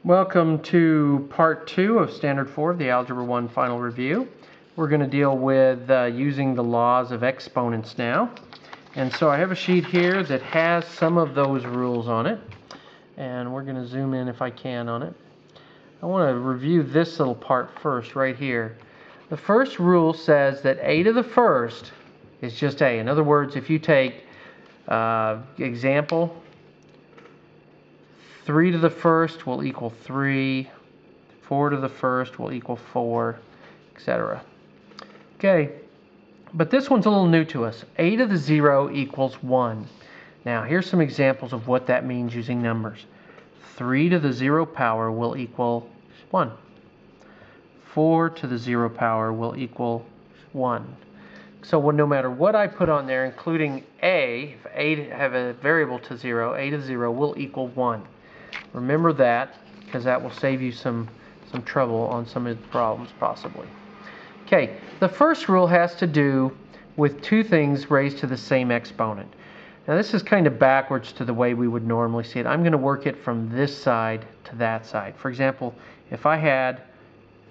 Welcome to part 2 of Standard 4 of the Algebra 1 final review. We're going to deal with using the laws of exponents now. And so I have a sheet here that has some of those rules on it. And we're going to zoom in if I can on it. I want to review this little part first right here. The first rule says that a to the first is just a. In other words, if you take example, 3 to the first will equal 3, 4 to the first will equal 4, etc. Okay, but this one's a little new to us. A to the 0 equals 1. Now, here's some examples of what that means using numbers. 3 to the 0 power will equal 1. 4 to the 0 power will equal 1. So no matter what I put on there, including a, if a have a variable to 0, a to 0 will equal 1. Remember that, because that will save you some trouble on some of the problems, possibly. Okay, the first rule has to do with two things raised to the same exponent. Now this is kind of backwards to the way we would normally see it. I'm going to work it from this side to that side. For example, if I had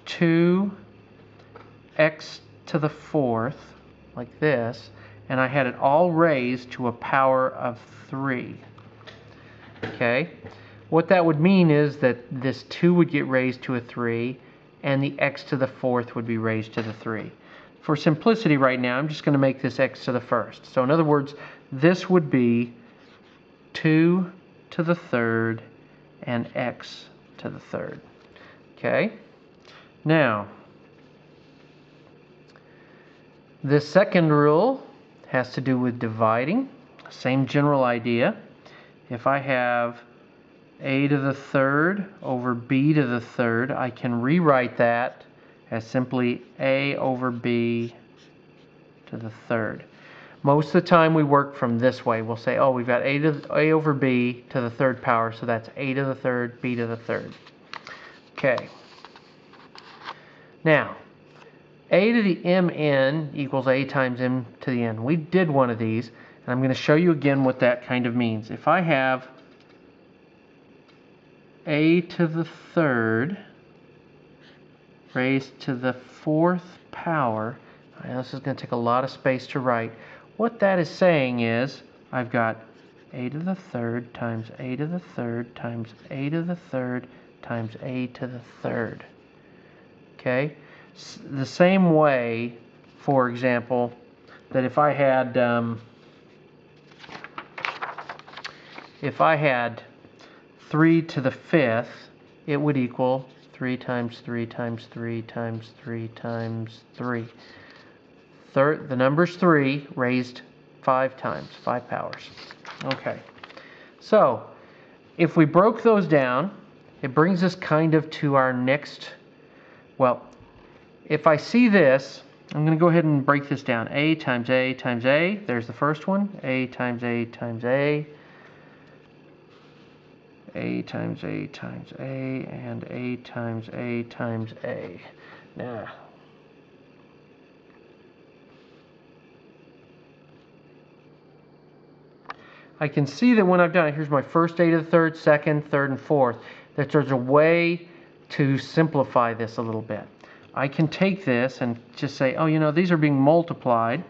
2x to the 4th, like this, and I had it all raised to a power of 3. Okay? What that would mean is that this 2 would get raised to a 3, and the x to the 4th would be raised to the 3. For simplicity right now, I'm just going to make this x to the 1st. So in other words, this would be 2 to the 3rd and x to the 3rd. Okay? Now, the second rule has to do with dividing. Same general idea. If I have a to the 3rd over b to the 3rd, I can rewrite that as simply a over b to the 3rd. Most of the time we work from this way. We'll say, oh, we've got a over b to the 3rd power, so that's a to the 3rd, b to the 3rd. Okay. Now, a to the mn equals a times m to the n. We did one of these, and I'm going to show you again what that kind of means. If I have a to the 3rd raised to the 4th power, this is going to take a lot of space to write. What that is saying is I've got a to the 3rd times a to the 3rd times a to the 3rd times a to the 3rd. Okay? The same way, for example, that if I had 3 to the 5th, it would equal 3 times 3 times 3 times 3 times 3. The number's 3 raised 5 times, 5 powers. Okay, so if we broke those down, it brings us kind of to our next, well, if I see this, I'm going to go ahead and break this down. A times A times A, there's the first one. A times A times A. A times A times A, and A times A times A. Now, I can see that when I've done it, here's my first a to the 3rd, 2nd, 3rd, and 4th, that there's a way to simplify this a little bit. I can take this and just say, oh, you know, these are being multiplied,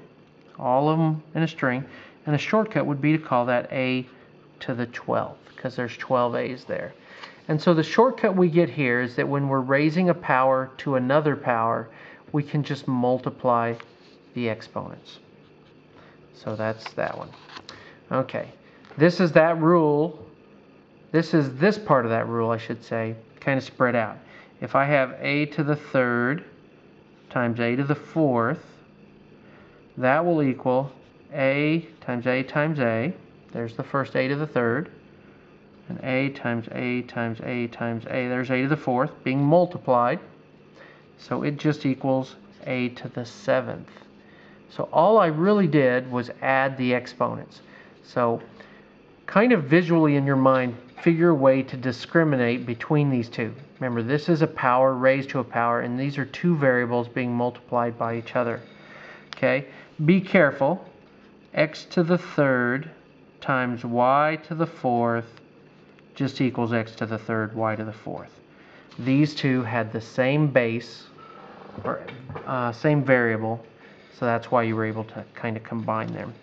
all of them in a string, and a shortcut would be to call that a to the 12th, because there's 12 a's there. And so the shortcut we get here is that when we're raising a power to another power, we can just multiply the exponents. So that's that one. Okay, this is that rule. This is this part of that rule, I should say, kind of spread out. If I have a to the 3rd times a to the 4th, that will equal a times a times a. There's the first a to the 3rd. And a times a times a times a. There's a to the 4th being multiplied. So it just equals a to the 7th. So all I really did was add the exponents. So kind of visually in your mind, figure a way to discriminate between these two. Remember, this is a power raised to a power, and these are two variables being multiplied by each other. Okay? Be careful. X to the 3rd times y to the 4th just equals x to the third, y to the fourth. These two had the same base, or same variable, so that's why you were able to kind of combine them.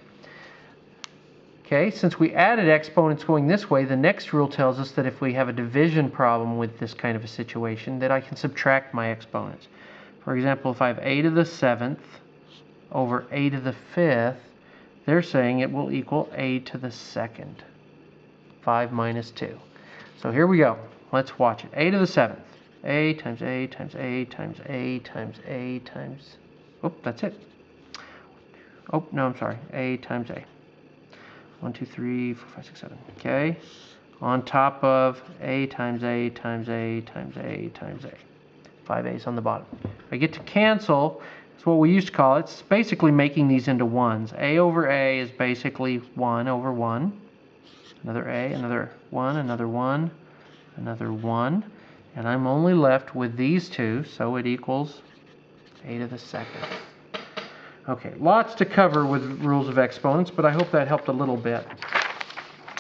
Okay, since we added exponents going this way, the next rule tells us that if we have a division problem with this kind of a situation, that I can subtract my exponents. For example, if I have a to the 7th over a to the 5th, they're saying it will equal a to the 2nd. 5 minus 2. So here we go. Let's watch it. A to the 7th. A times A times A times A times A times... Oh, that's it. Oh, no, I'm sorry. A times A. 1, 2, 3, 4, 5, 6, 7. Okay. On top of A times A times A times A times A. 5 A's on the bottom. If I get to cancel, it's what we used to call it. It's basically making these into ones. A over A is basically 1 over 1. Another A, another 1, another 1, another 1. And I'm only left with these two, so it equals a to the 2nd. Okay, lots to cover with rules of exponents, but I hope that helped a little bit.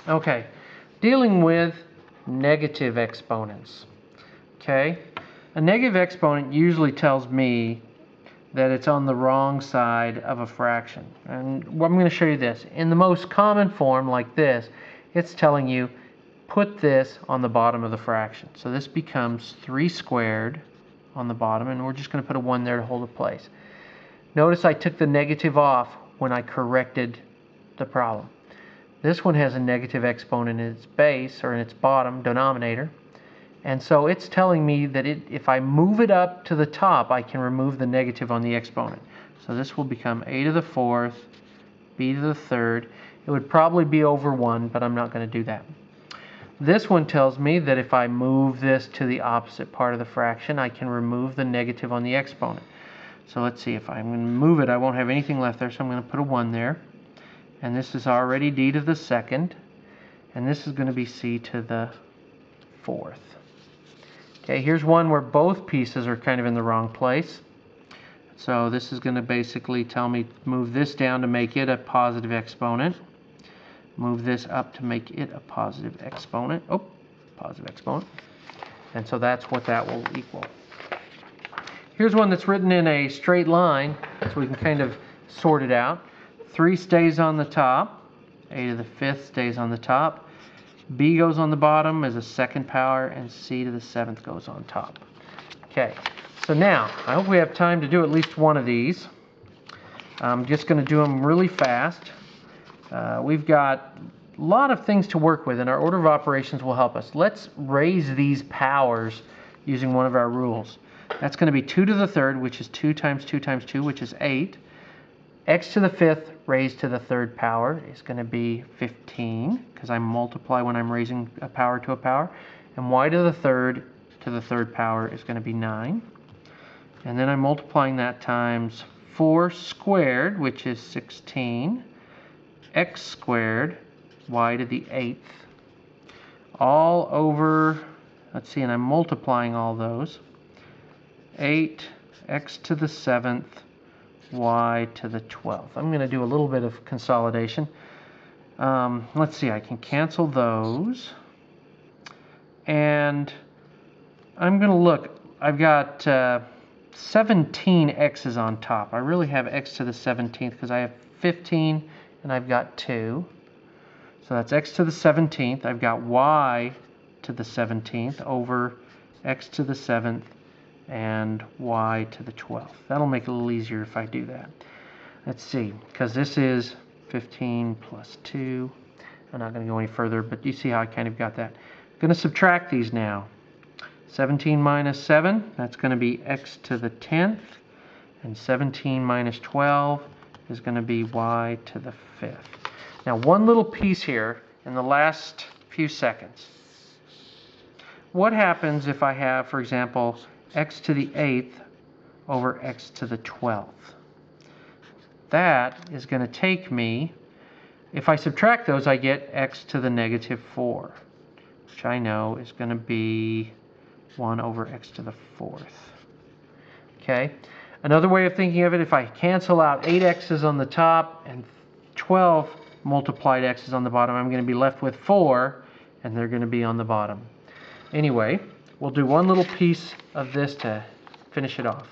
Okay, dealing with negative exponents. Okay, a negative exponent usually tells me that it's on the wrong side of a fraction. And I'm going to show you this. In the most common form, like this, it's telling you put this on the bottom of the fraction. So this becomes 3 squared on the bottom, and we're just going to put a 1 there to hold it place. Notice I took the negative off when I corrected the problem. This one has a negative exponent in its base, or in its bottom denominator, and so it's telling me that if I move it up to the top, I can remove the negative on the exponent. So this will become a to the 4th, b to the 3rd. It would probably be over 1, but I'm not going to do that. This one tells me that if I move this to the opposite part of the fraction, I can remove the negative on the exponent. So let's see, if I'm going to move it, I won't have anything left there, so I'm going to put a 1 there. And this is already d to the 2nd, and this is going to be c to the 4th. Okay, here's one where both pieces are kind of in the wrong place. So this is going to basically tell me move this down to make it a positive exponent. Move this up to make it a positive exponent. Oh, positive exponent. And so that's what that will equal. Here's one that's written in a straight line, so we can kind of sort it out. 3 stays on the top. A to the 5th stays on the top. B goes on the bottom as a 2nd power, and C to the 7th goes on top. Okay, so now, I hope we have time to do at least one of these. I'm just going to do them really fast. We've got a lot of things to work with, and our order of operations will help us. Let's raise these powers using one of our rules. That's going to be 2 to the 3rd, which is 2 times 2 times 2, which is 8. X to the 5th raised to the 3rd power is going to be 15, because I multiply when I'm raising a power to a power. And y to the 3rd power is going to be 9. And then I'm multiplying that times 4 squared, which is 16. X squared, y to the 8th. All over, let's see, and I'm multiplying all those. 8, x to the 7th, y to the 12th. I'm going to do a little bit of consolidation. Let's see, I can cancel those. And I'm going to look. I've got 17 x's on top. I really have x to the 17th because I have 15 and I've got 2. So that's x to the 17th. I've got y to the 17th over x to the 7th and y to the 12th. That'll make it a little easier if I do that. Let's see, because this is 15 plus 2. I'm not going to go any further, but you see how I kind of got that. I'm going to subtract these now. 17 minus 7, that's going to be x to the 10th. And 17 minus 12 is going to be y to the 5th. Now, one little piece here in the last few seconds. What happens if I have, for example, x to the 8th over x to the 12th? That is going to take me, if I subtract those, I get x to the negative 4, which I know is going to be 1 over x to the 4th. Okay. Another way of thinking of it, if I cancel out 8 x's on the top and 12 multiplied x's on the bottom, I'm going to be left with 4, and they're going to be on the bottom. Anyway, we'll do one little piece of this to finish it off.